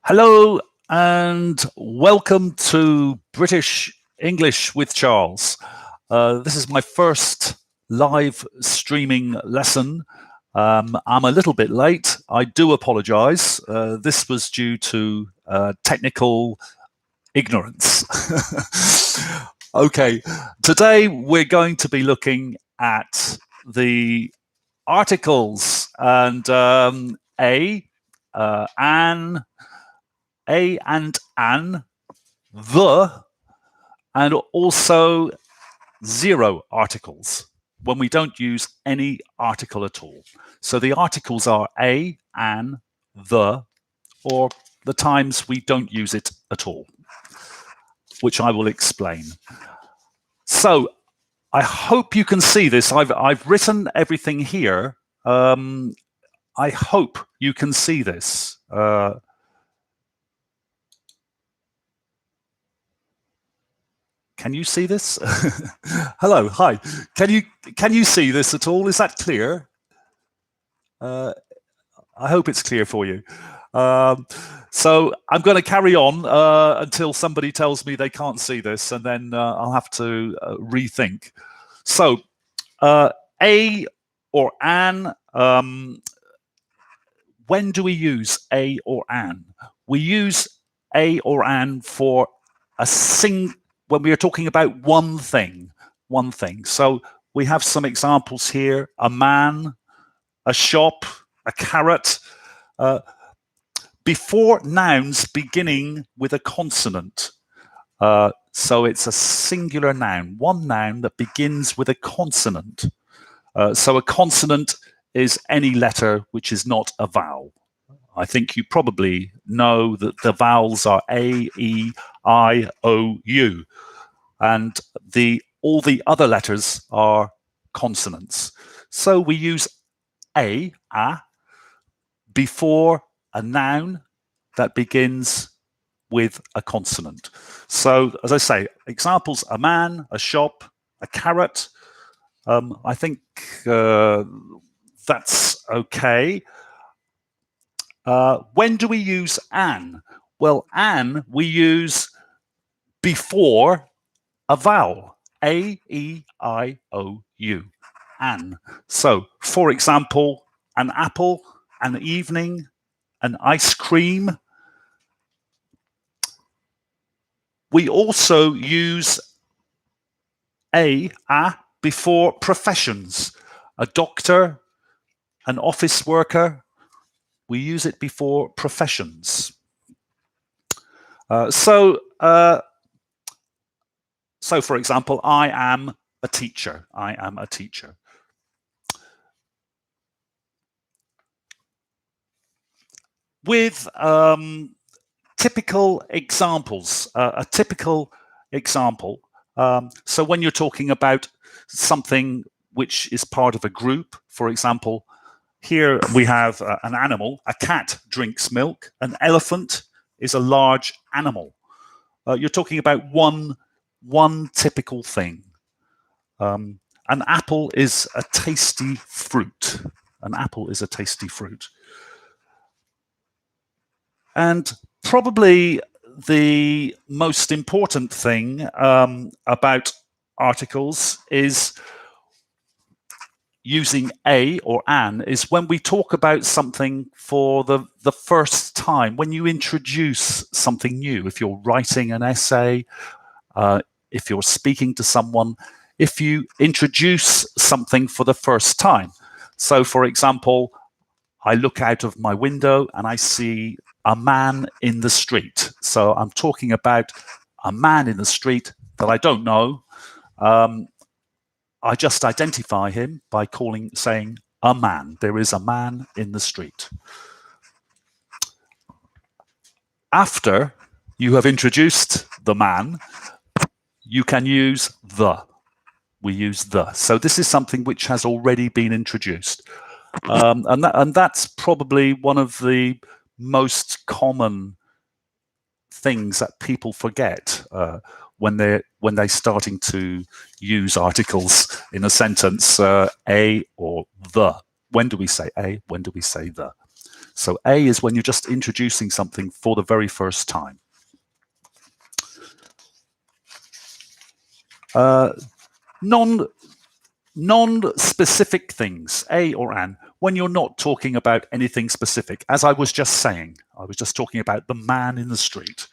Hello and welcome to British English with Charles. This is my first live streaming lesson. I'm a little bit late. I do apologize. This was due to technical ignorance. Okay, today we're going to be looking at the articles and a and an, the, and also zero articles when we don't use any article at all. So the articles are a, an, the, or the times we don't use it at all, which I will explain. So I hope you can see this. I've written everything here. I hope you can see this. Can you see this? Hello, hi. Can you see this at all? Is that clear? I hope it's clear for you. So I'm going to carry on until somebody tells me they can't see this, and then I'll have to rethink. So a or an. When do we use a or an? We use a or an for a when we are talking about one thing. So we have some examples here: a man, a shop, a carrot. Before nouns beginning with a consonant. So it's a singular noun, one noun that begins with a consonant. So a consonant is any letter which is not a vowel. I think you probably know that the vowels are A, E, I, O, U, and all the other letters are consonants. So we use a, before a noun that begins with a consonant. So, as I say, examples: a man, a shop, a carrot. I think that's okay. When do we use an? Well, an we use before a vowel. A, E, I, O, U. An. So, for example, an apple, an evening, an ice cream. We also use a before professions. A doctor, an office worker. We use it before professions. So, for example, I am a teacher. I am a teacher. With typical examples, a typical example. So when you're talking about something which is part of a group, for example, here we have an animal. A cat drinks milk. An elephant is a large animal. You're talking about one typical thing. An apple is a tasty fruit. An apple is a tasty fruit. And probably the most important thing about articles is using a or an is when we talk about something for the first time, when you introduce something new. If you're writing an essay, if you're speaking to someone, if you introduce something for the first time. So, for example, I look out of my window and I see a man in the street. So I'm talking about a man in the street that I don't know. I just identify him by saying a man. There is a man in the street. After you have introduced the man, you can use the. We use the. So this is something which has already been introduced. And that's probably one of the most common things that people forget when they're starting to use articles in a sentence, a or the. When do we say a? When do we say the? So a is when you're just introducing something for the very first time. Non-specific things, a or an, when you're not talking about anything specific. As I was just saying, I was just talking about the man in the street.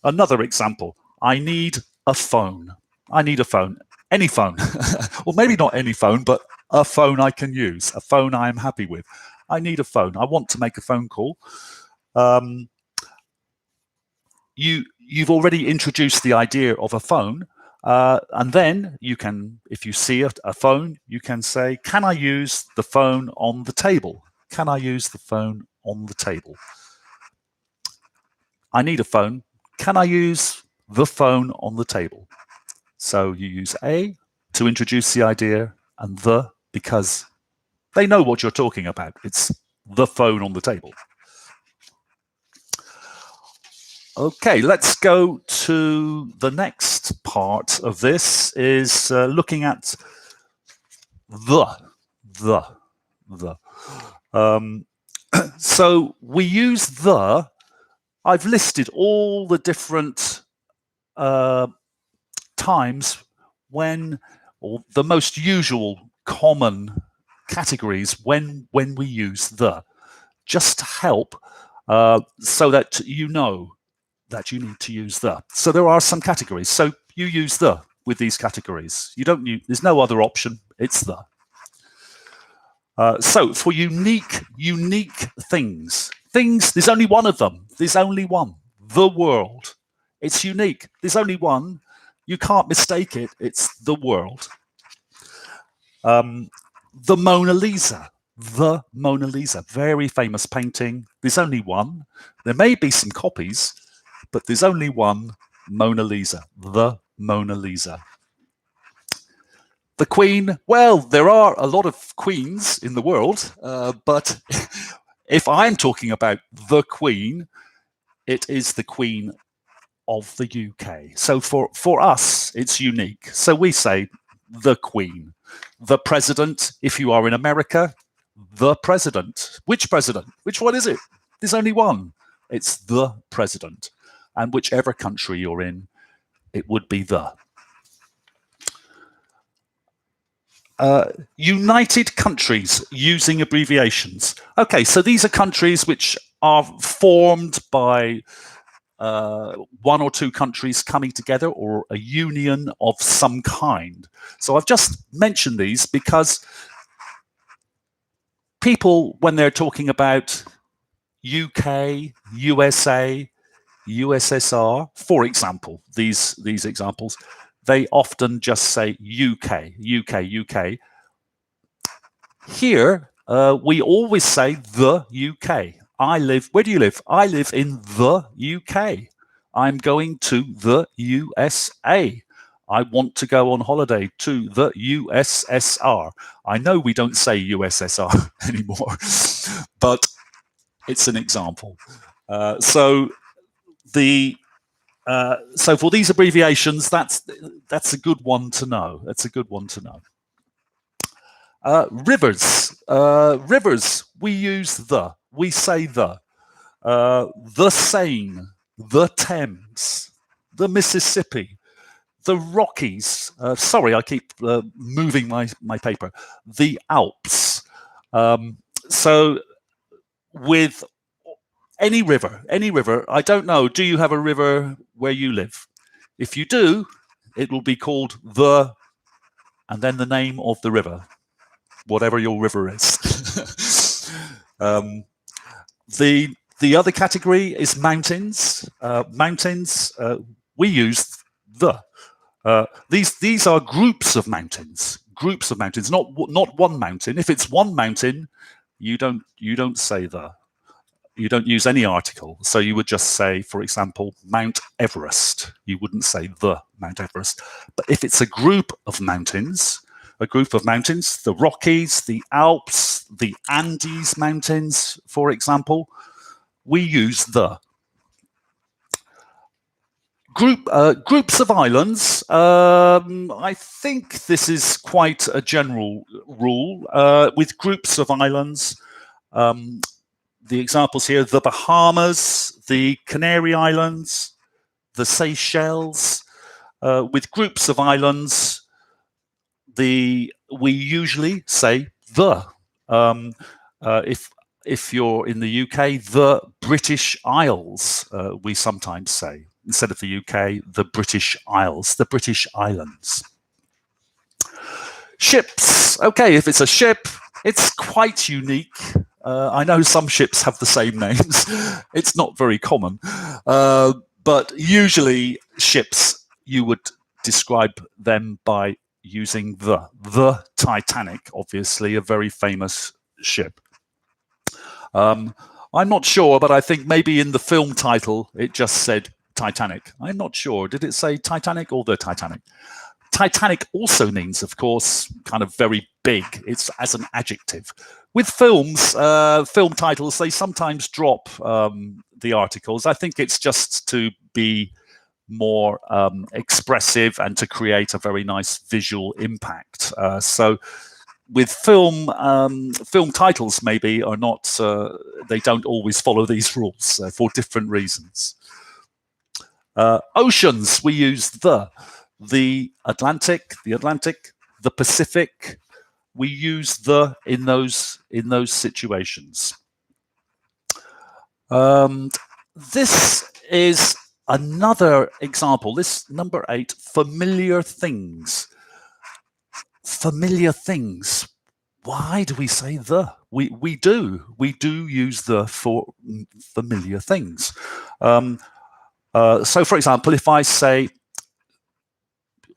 Another example, I need a phone. I need a phone. Any phone. Or maybe not any phone, but a phone I can use, a phone I am happy with. I need a phone. I want to make a phone call. You've already introduced the idea of a phone. And then you can, if you see a phone, you can say, can I use the phone on the table? Can I use the phone on the table? I need a phone. Can I use the phone on the table? So you use a to introduce the idea and the because they know what you're talking about. It's the phone on the table. Okay, let's go to the next part of this is looking at the. So we use the. I've listed all the different times when, or the most usual common categories when we use the, just to help so that you know that you need to use the. So there are some categories. So you use the with these categories. You don't use, there's no other option. It's the. So for unique things, there's only one of them. There's only one. The world. It's unique. There's only one. You can't mistake it. It's the world. The Mona Lisa. The Mona Lisa. Very famous painting. There's only one. There may be some copies, but there's only one Mona Lisa. The Mona Lisa. The Queen, well, there are a lot of queens in the world, but if I'm talking about the Queen, it is the Queen of the UK. So for us, it's unique. So we say the Queen. The President, if you are in America, the President. Which President? Which one is it? There's only one. It's the President. And whichever country you're in, it would be the. United countries using abbreviations. Okay, so these are countries which are formed by one or two countries coming together or a union of some kind. So I've just mentioned these because people, when they're talking about UK, USA, USSR, for example, these examples, they often just say UK, UK, UK. Here, we always say the UK. I live, where do you live? I live in the UK. I'm going to the USA. I want to go on holiday to the USSR. I know we don't say USSR anymore, but it's an example. So for these abbreviations, that's a good one to know. That's a good one to know. Rivers. Rivers, we use the. We say the. The Seine, the Thames, the Mississippi, the Rockies. Sorry, I keep moving my paper. The Alps. So with any river, I don't know, do you have a river where you live? If you do, it will be called the, and then the name of the river, whatever your river is. The other category is mountains. Mountains, we use the. These are groups of mountains. Groups of mountains, not one mountain. If it's one mountain, you don't say the. You don't use any article. So you would just say, for example, Mount Everest. You wouldn't say the Mount Everest. But if it's a group of mountains, the Rockies, the Alps, the Andes Mountains, for example, we use the. Groups of islands. I think this is quite a general rule. With groups of islands, the examples here, the Bahamas, the Canary Islands, the Seychelles, with groups of islands, we usually say the. If you're in the UK, the British Isles, we sometimes say. Instead of the UK, the British Isles, the British Islands. Ships. Okay, if it's a ship, it's quite unique. I know some ships have the same names. It's not very common. But usually ships, you would describe them by using the. The Titanic, obviously, a very famous ship. I'm not sure, but I think maybe in the film title, it just said Titanic. I'm not sure. Did it say Titanic or the Titanic? Titanic also means, of course, kind of very big. It's as an adjective. With films, film titles, they sometimes drop the articles. I think it's just to be more expressive and to create a very nice visual impact. So with film titles maybe are not, they don't always follow these rules for different reasons. Oceans, we use the Atlantic, the Pacific. We use the in those situations. This is another example. This number 8, familiar things. Familiar things. Why do we say the? We do use the for familiar things. So, for example, if I say,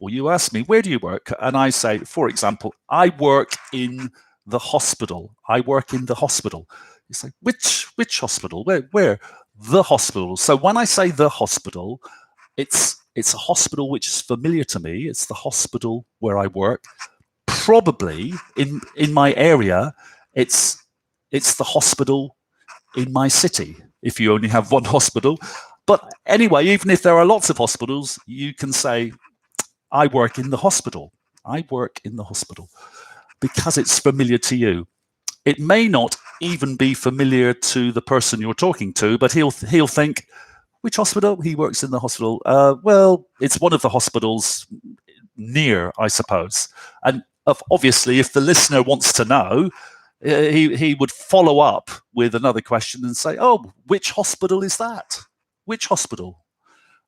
or you ask me, where do you work? And I say, for example, I work in the hospital. I work in the hospital. You say, which hospital? Where? The hospital. So when I say the hospital, it's a hospital which is familiar to me. It's the hospital where I work. Probably in my area, it's the hospital in my city, if you only have one hospital. But anyway, even if there are lots of hospitals, you can say, I work in the hospital. I work in the hospital, because it's familiar to you. It may not even be familiar to the person you're talking to, but he'll think, which hospital? He works in the hospital. Well, it's one of the hospitals near, I suppose. And obviously, if the listener wants to know, he would follow up with another question and say, oh, which hospital is that? Which hospital?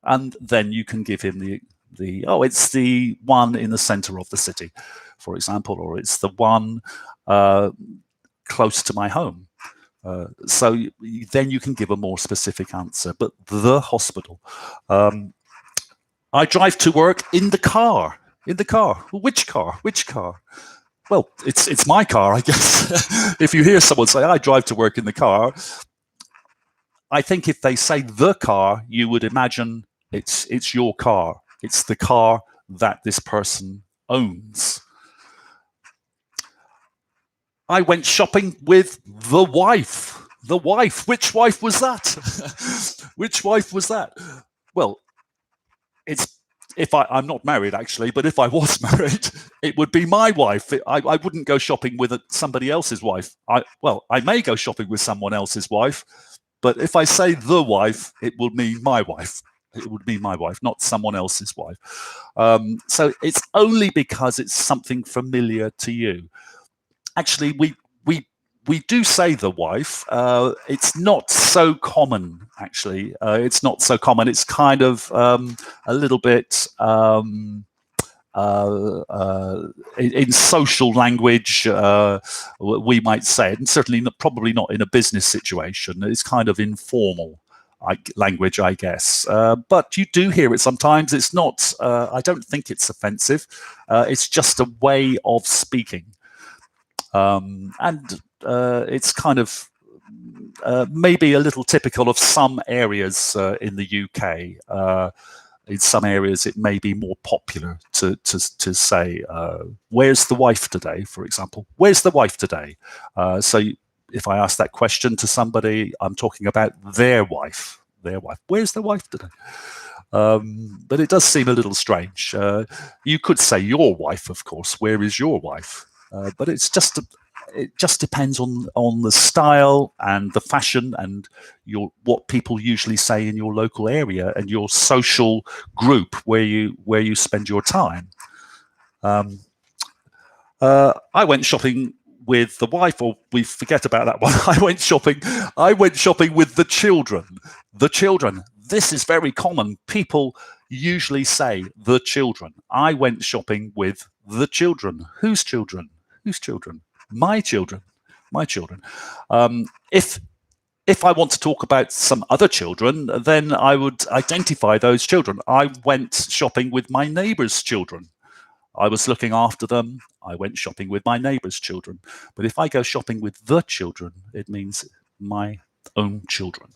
And then you can give him oh, it's the one in the center of the city, for example, or it's the one close to my home. So then you can give a more specific answer, but the hospital. I drive to work in the car. In the car. Which car? Which car? Well, it's my car, I guess. If you hear someone say, I drive to work in the car, I think if they say the car, you would imagine it's your car. It's the car that this person owns. I went shopping with the wife. The wife. Which wife was that? Which wife was that? Well, I'm not married actually, but if I was married, it would be my wife. I wouldn't go shopping with somebody else's wife. I may go shopping with someone else's wife, but if I say the wife, it will mean my wife. It would be my wife, not someone else's wife. So it's only because it's something familiar to you. Actually, we do say the wife. It's not so common, actually. It's not so common. It's kind of a little bit in social language, we might say it, and certainly probably not in a business situation. It's kind of informal language, I guess. But you do hear it sometimes. It's not, I don't think it's offensive. It's just a way of speaking. And it's kind of maybe a little typical of some areas in the UK. In some areas, it may be more popular to say, where's the wife today, for example? Where's the wife today? So if I ask that question to somebody, I'm talking about their wife. Their wife. Where's the wife today? But it does seem a little strange. You could say your wife, of course. Where is your wife? But it's just it just depends on the style and the fashion and what people usually say in your local area and your social group where you spend your time. I went shopping with the wife, or we forget about that one. I went shopping with the children. The children. This is very common. People usually say the children. I went shopping with the children. Whose children? Whose children? My children. My children. If I want to talk about some other children, then I would identify those children. I went shopping with my neighbour's children. I was looking after them. I went shopping with my neighbour's children. But if I go shopping with the children, it means my own children.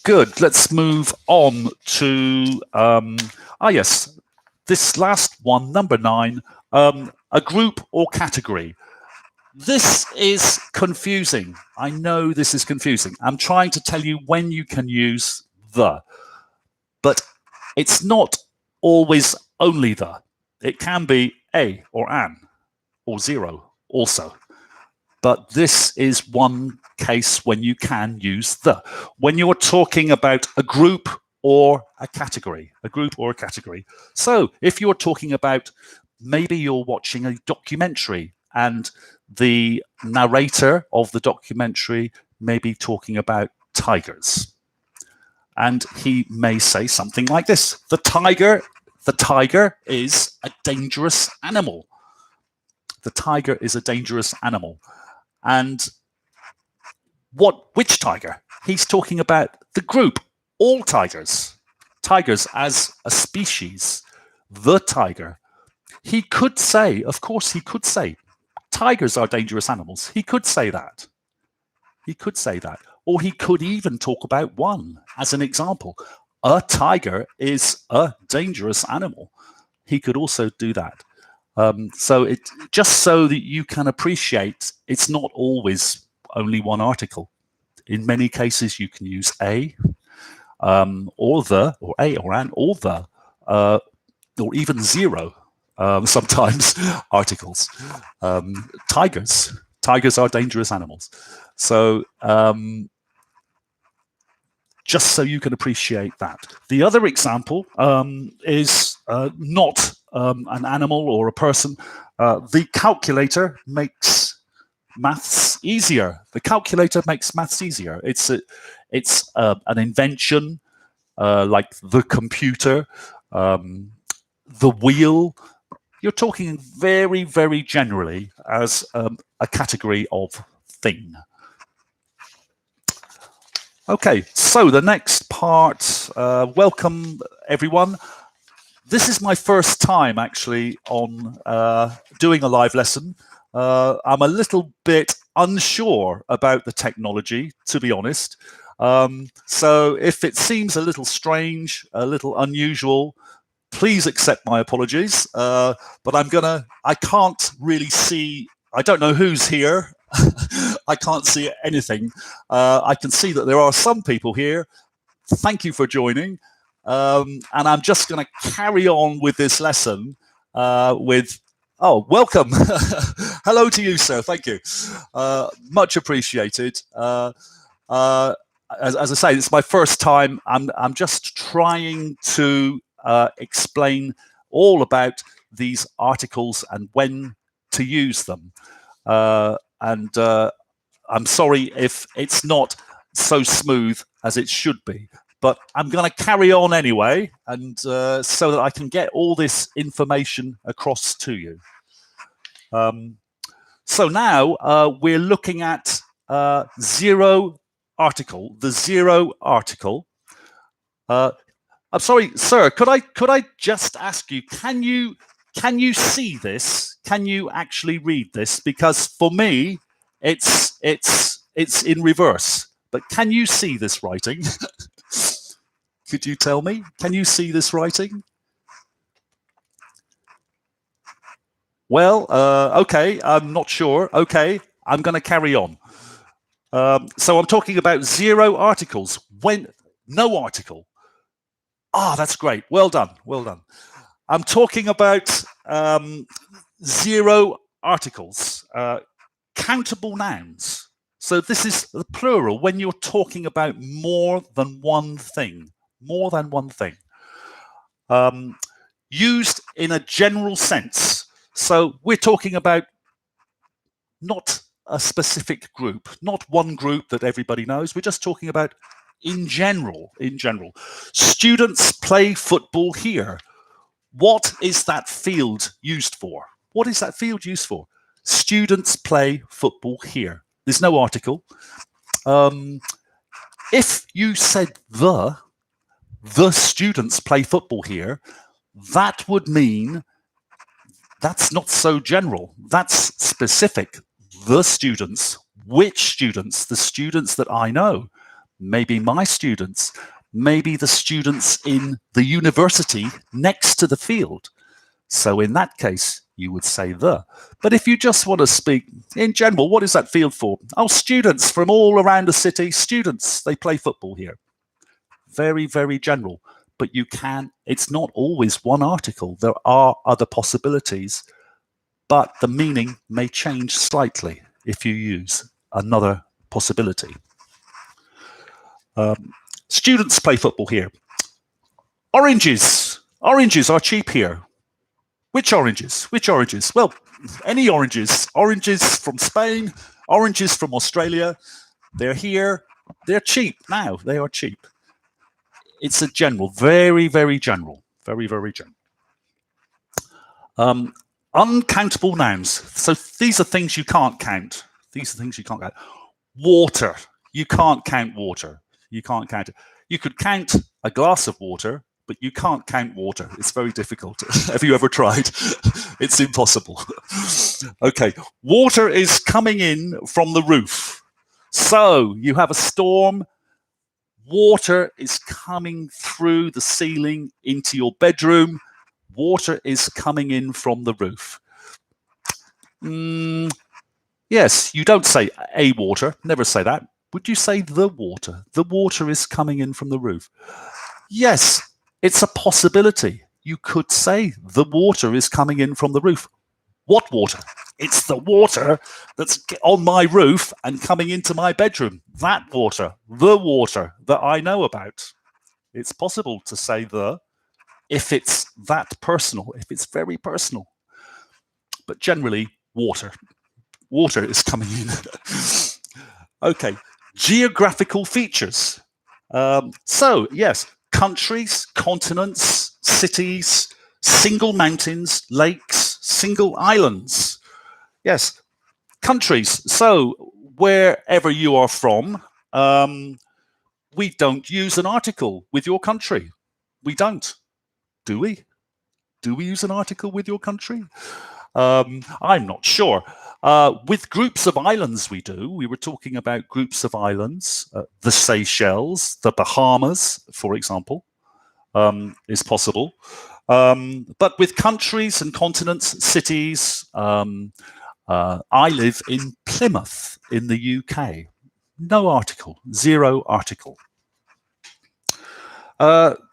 Good. Let's move on to, yes, this last one, number 9, a group or category. This is confusing. I know this is confusing. I'm trying to tell you when you can use the, but it's not always only the. It can be a or an or zero also. But this is one case when you can use the. When you're talking about a group or a category, a group or a category. So if you're talking about, maybe you're watching a documentary and the narrator of the documentary may be talking about tigers. And he may say something like this: the tiger is a dangerous animal. The tiger is a dangerous animal. And which tiger? He's talking about the group, all tigers. Tigers as a species, the tiger. He could say, of course he could say, tigers are dangerous animals. He could say that. He could say that. Or he could even talk about one as an example. A tiger is a dangerous animal. He could also do that. So it just so that you can appreciate, it's not always only one article. In many cases, you can use a, or the, or a or an, or the, or even zero. Sometimes articles. Tigers are dangerous animals. So just so you can appreciate that. The other example is not an animal or a person. The calculator makes maths easier. The calculator makes maths easier. It's an invention like the computer, the wheel. You're talking very, very generally as a category of thing. Okay, so the next part, welcome everyone. This is my first time actually on doing a live lesson. I'm a little bit unsure about the technology, to be honest. So if it seems a little strange, a little unusual, please accept my apologies. But I can't really see, I don't know who's here. I can't see anything. I can see that there are some people here. Thank you for joining. And I'm just going to carry on with this lesson with, oh, welcome. Hello to you, sir. Thank you. Much appreciated. As I say, it's my first time. I'm just trying to explain all about these articles and when to use them. And I'm sorry if it's not so smooth as it should be, but I'm going to carry on anyway, and so that I can get all this information across to you. So now we're looking at zero article, the zero article. I'm sorry, sir, could I just ask you, can you see this? Can you actually read this? Because for me, it's in reverse. But can you see this writing? Could you tell me? Can you see this writing? Well, okay, I'm not sure. Okay, I'm going to carry on. So I'm talking about zero articles. No article. Ah, that's great. Well done. Well done. I'm talking about 0 articles. Countable nouns. So this is the plural when you're talking about more than one thing. More than one thing. Used in a general sense. So we're talking about not a specific group, not one group that everybody knows. We're just talking about in general, in general. Students play football here. What is that field used for? What is that field used for? Students play football here. There's no article. If you said the students play football here, that would mean that's not so general. That's specific. The students. Which students? The students that I know. Maybe my students. Maybe the students in the university next to the field. So in that case, you would say the. But if you just want to speak in general, what is that field for? Oh, students from all around the city. Students, they play football here. Very, very general. But you can, it's not always one article. There are other possibilities, but the meaning may change slightly if you use another possibility. Students play football here. Oranges. Oranges are cheap here. Which oranges? Which oranges? Well, any oranges. Oranges from Spain, oranges from Australia. They're here. They're cheap now. They are cheap. It's a general, very, very general. Very, very general. Uncountable nouns. So these are things you can't count. These are things you can't count. Water. You can't count water. You can't count it. You could count a glass of water, but you can't count water. It's very difficult. Have you ever tried? It's impossible. Okay, water is coming in from the roof. So you have a storm. Water is coming through the ceiling into your bedroom. Water is coming in from the roof. Yes, you don't say a water. Never say that. Would you say the water? The water is coming in from the roof. Yes, it's a possibility. You could say the water is coming in from the roof. What water? It's the water that's on my roof and coming into my bedroom. That water, the water that I know about. It's possible to say the if it's that personal, if it's very personal. But generally, water. Water is coming in. Okay, geographical features. So, yes, countries, continents, cities, single mountains, lakes, single islands. Yes, countries. So, wherever you are from, we don't use an article with your country. We don't. Do we? Do we use an article with your country? I'm not sure. With groups of islands, we do. We were talking about groups of islands. The Seychelles, the Bahamas, for example, is possible. But with countries and continents, cities, I live in Plymouth in the UK. No article, 0 article.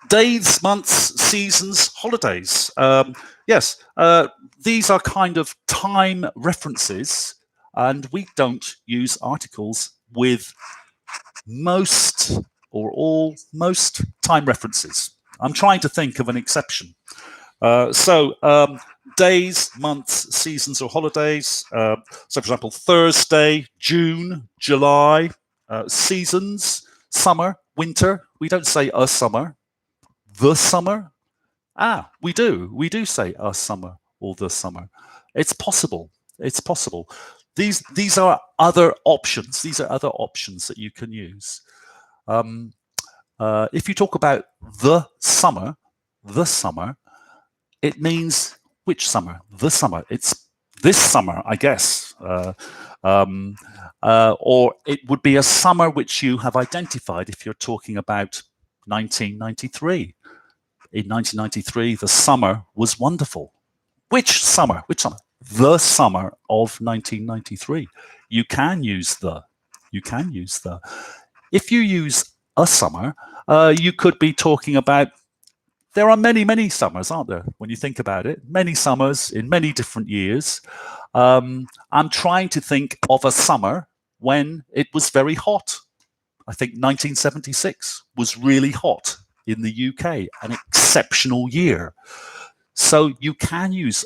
Days, months, seasons, holidays. Yes, these are kind of time references, and we don't use articles with most or all, most time references. I'm trying to think of an exception. Days, months, seasons, or holidays. So, for example, Thursday, June, July. Seasons, summer, winter. We don't say a summer. The summer. We do. We do say a summer or the summer. It's possible. It's possible. These are other options. These are other options that you can use. If you talk about the summer, it means which summer? The summer. It's this summer, I guess. Or it would be a summer which you have identified if you're talking about 1993. In 1993, the summer was wonderful. Which summer? Which summer? The summer of 1993. You can use the. You can use the. If you use a summer, you could be talking about there are many, many summers, aren't there? When you think about it, many summers in many different years. I'm trying to think of a summer when it was very hot. I think 1976 was really hot in the UK, an exceptional year. So you can use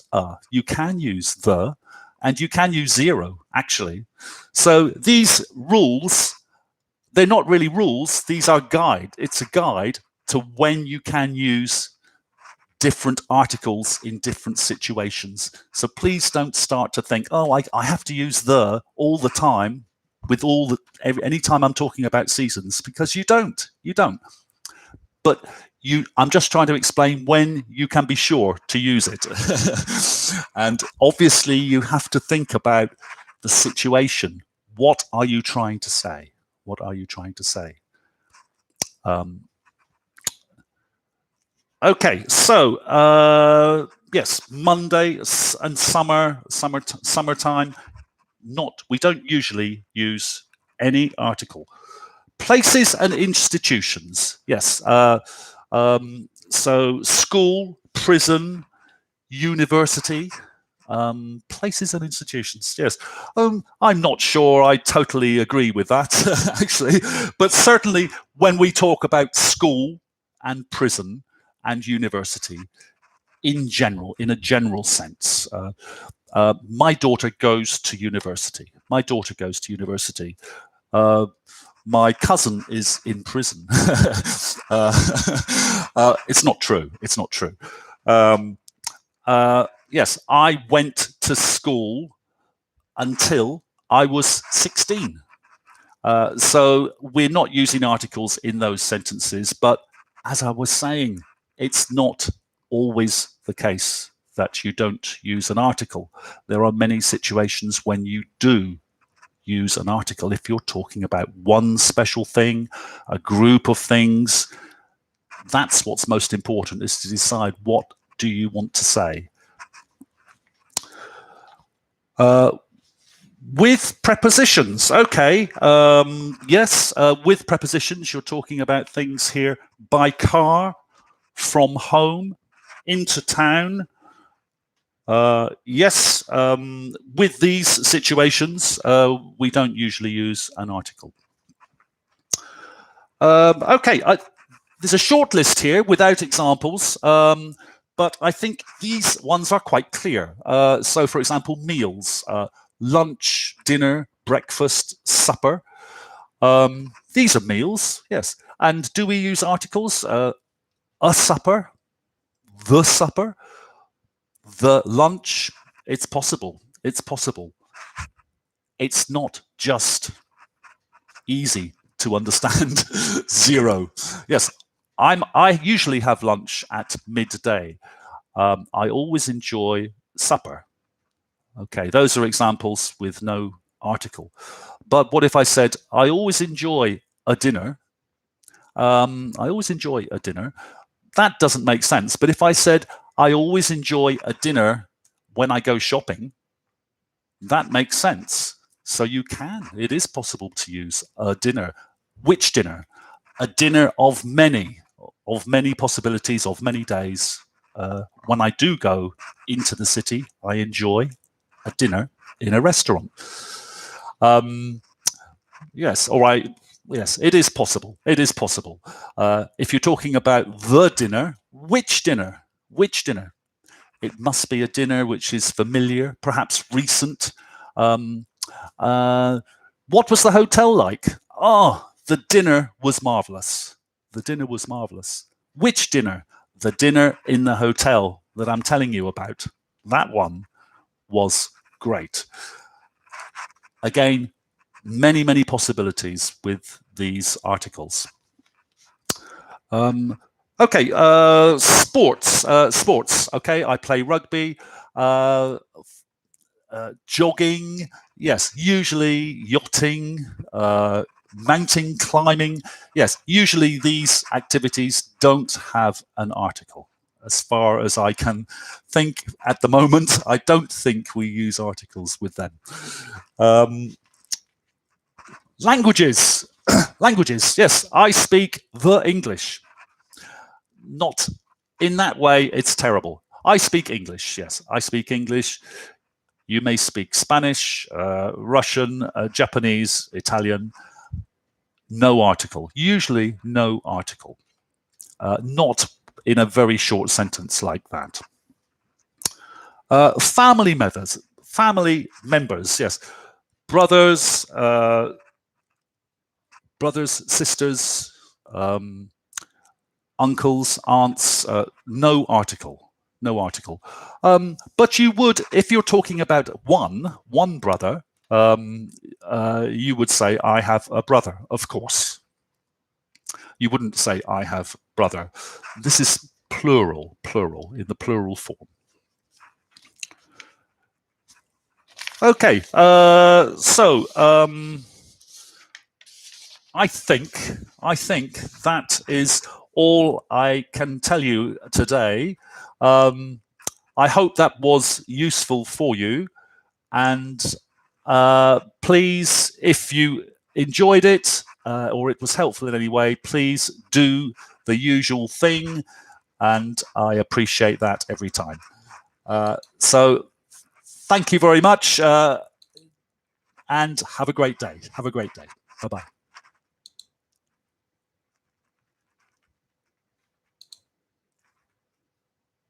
you can use the, and you can use zero, actually. So these rules, they're not really rules, these are guide. It's a guide to when you can use different articles in different situations. So please don't start to think, oh, I have to use the all the time with all the anytime I'm talking about seasons, because you don't. But I'm just trying to explain when you can be sure to use it. And obviously you have to think about the situation. What are you trying to say? What are you trying to say? Okay, so yes, Monday and summertime. We don't usually use any article. Places and institutions. Yes. So school, prison, university, places and institutions. Yes. I'm not sure I totally agree with that, actually, but certainly when we talk about school and prison and university in general, in a general sense, my daughter goes to university. My cousin is in prison. It's not true. Yes, I went to school until I was 16. So we're not using articles in those sentences, but as I was saying, it's not always the case that you don't use an article. There are many situations when you do use an article. If you're talking about one special thing, a group of things, that's what's most important, is to decide what do you want to say. With prepositions, okay, yes, with prepositions, you're talking about things here: by car, from home, into town. Yes, with these situations, we don't usually use an article. Okay, there's a short list here without examples, but I think these ones are quite clear. So, for example, meals, lunch, dinner, breakfast, supper. These are meals, yes. And do we use articles? A supper, the supper, the lunch. It's possible. It's not just easy to understand. Zero. Yes, I usually have lunch at midday. I always enjoy supper. Okay, those are examples with no article. But what if I said, I always enjoy a dinner? I always enjoy a dinner. That doesn't make sense. But if I said, I always enjoy a dinner when I go shopping, that makes sense. So it is possible to use a dinner. Which dinner? A dinner of many possibilities, of many days. When I do go into the city, I enjoy a dinner in a restaurant. Yes, all right. Yes, it is possible. If you're talking about the dinner, which dinner? It must be a dinner which is familiar, perhaps recent. What was the hotel like? Oh, the dinner was marvelous. Which dinner? The dinner in the hotel that I'm telling you about. That one was great. Again, many possibilities with these articles. Okay, sports. Okay, I play rugby. Jogging, yes, usually yachting, mountain climbing. Yes, usually these activities don't have an article. As far as I can think at the moment, I don't think we use articles with them. Languages. Languages, yes, I speak the English. Not in that way, it's terrible. I speak English, yes, I speak English. You may speak Spanish, Russian, Japanese, Italian. No article, usually no article. Not in a very short sentence like that. Family members, yes. Brothers, sisters, uncles, aunts, no article. But you would, if you're talking about one brother, you would say, I have a brother, of course. You wouldn't say, I have brother. This is plural, in the plural form. Okay, so I think that is all I can tell you today. I hope that was useful for you, and please, if you enjoyed it or it was helpful in any way, please do the usual thing, and I appreciate that every time. So thank you very much, and have a great day. Bye-bye.